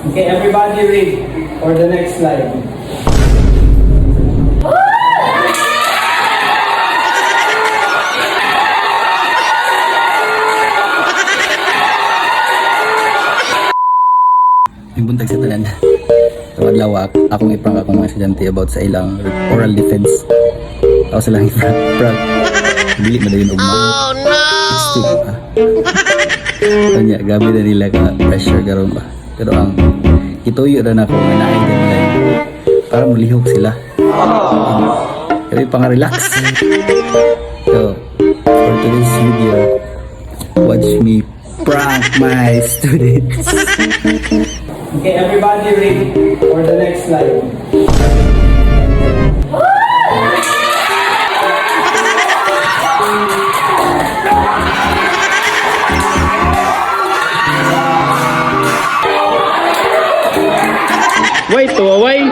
Okay, everybody read for the next slide. Yung buntag sa tanan. Tawag lawak, akong iprank akong mga estudyante about sa ilang oral defense. Ako silang iprank. Dili na yun ugma. Oh no! Extreme pa. Kanya, gabi na nila ka pressure karon ba. Pero ang ituyo na ako na naay din nila yun. Para mulihok sila. Kaya pang-relax. So, for today's video, watch me prank my students. Okay, everybody read for the next slide. Wait, to away.